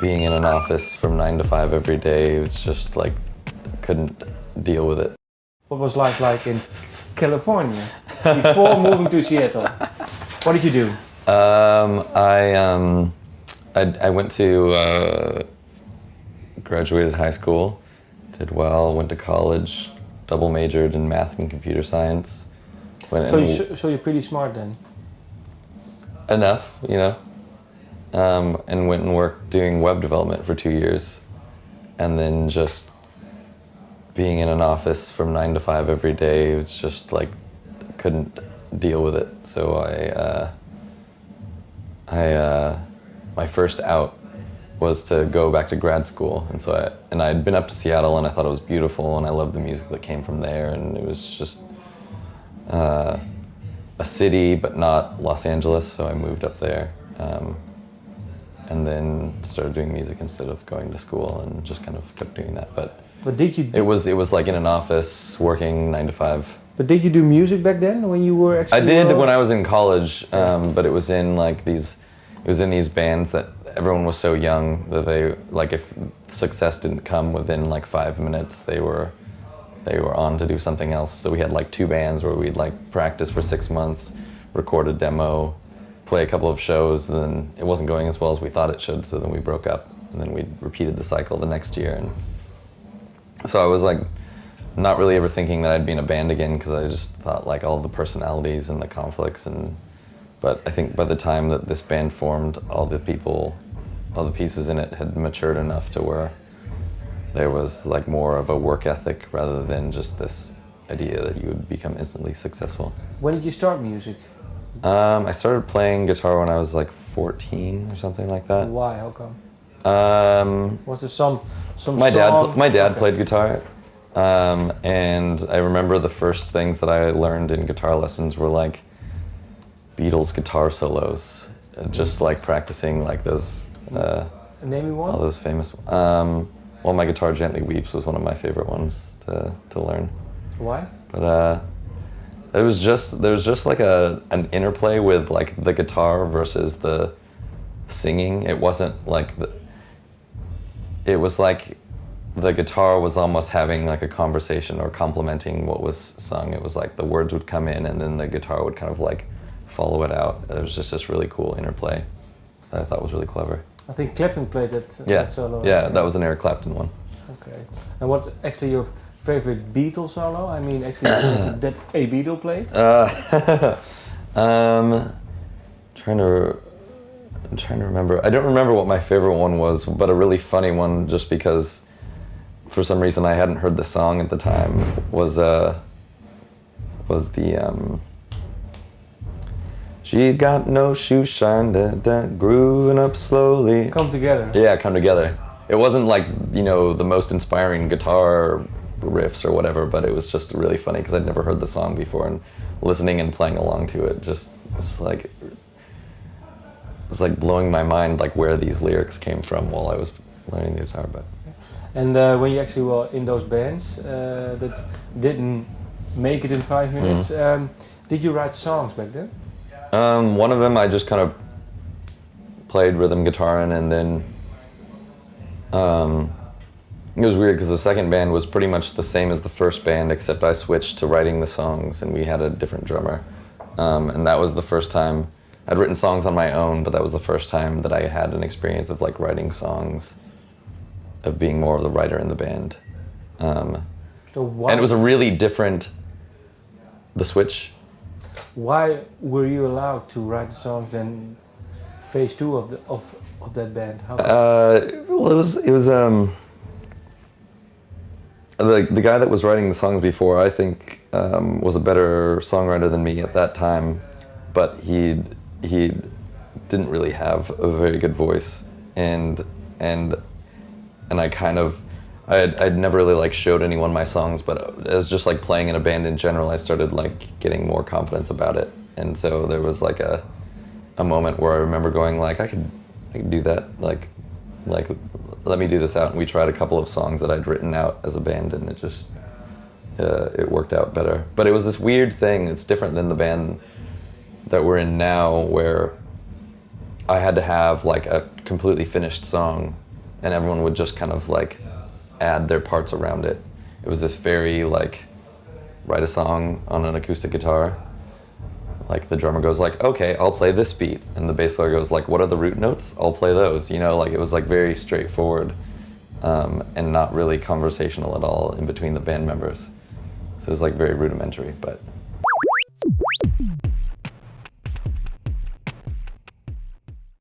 being in an office from 9 to 5 every day, it's just like, couldn't deal with it. What was life like in California before moving to Seattle? What did you do? I went to, graduated high school, did well, went to college, double majored in math and computer science. So you're pretty smart then? Enough, you know. And went and worked doing web development for 2 years. And then just being in an office from 9 to 5 every day, it's just like, couldn't deal with it. So my first out was to go back to grad school. And so I'd been up to Seattle and I thought it was beautiful and I loved the music that came from there, and it was just a city, but not Los Angeles, so I moved up there. And then started doing music instead of going to school, and just kind of kept doing that. But did you? It was like in an office, working 9 to 5. But did you do music back then when you were actually? I did when I was in college, but it was in these bands that everyone was so young that they, like, if success didn't come within like 5 minutes, they were on to do something else. So we had like 2 bands where we'd like practice for 6 months, record a demo, play a couple of shows, and then it wasn't going as well as we thought it should, so then we broke up, and then we repeated the cycle the next year. And so I was like not really ever thinking that I'd be in a band again, because I just thought like all the personalities and the conflicts, but I think by the time that this band formed, all the pieces in it had matured enough to where there was like more of a work ethic rather than just this idea that you would become instantly successle. When did you start music? I started playing guitar when I was like 14 or something like that. Why? How come? Was there some my song? My dad played guitar, and I remember the first things that I learned in guitar lessons were like Beatles guitar solos, just like practicing like those. Name me one. All those famous. Well, My Guitar Gently Weeps was one of my favorite ones to learn. Why? But there was just like an interplay with like the guitar versus the singing. It wasn't like it was like the guitar was almost having like a conversation or complimenting what was sung. It was like the words would come in and then the guitar would kind of like follow it out. It was just this really cool interplay that I thought was really clever. I think Clapton played that solo. Yeah, that was an Eric Clapton one. Okay. And what's actually your favorite Beatle solo? I mean, actually, that a Beatle played? I'm trying to remember. I don't remember what my favorite one was, but a really funny one, just because for some reason I hadn't heard the song at the time, was the she got no shoe shine, grooving up slowly. Come Together. Yeah, Come Together. It wasn't like, you know, the most inspiring guitar riffs or whatever, but it was just really funny because I'd never heard the song before, and listening and playing along to it just was like, it's like blowing my mind, like where these lyrics came from while I was learning the guitar. But and when you actually were in those bands that didn't make it in 5 minutes, did you write songs back then? One of them I just kind of played rhythm guitar in, and then it was weird because the second band was pretty much the same as the first band, except I switched to writing the songs and we had a different drummer. And that was the first time I'd written songs on my own, but that was the first time that I had an experience of like writing songs, of being more of the writer in the band. And it was a really different, the switch. Why were you allowed to write the songs in phase 2 of that band? How well, it was the guy that was writing the songs before, I think, was a better songwriter than me at that time, but he didn't really have a very good voice, and I kind of, I'd never really like showed anyone my songs, but as just like playing in a band in general, I started like getting more confidence about it, and so there was like a moment where I remember going like, I could do that, like let me do this out, and we tried a couple of songs that I'd written out as a band, and it just it worked out better. But it was this weird thing. It's different than the band that we're in now, where I had to have like a completely finished song and everyone would just kind of like add their parts around it. It was this very like, write a song on an acoustic guitar. Like the drummer goes like, okay, I'll play this beat, and the bass player goes like, what are the root notes? I'll play those. You know, like it was like very straightforward, and not really conversational at all in between the band members. So it was like very rudimentary, but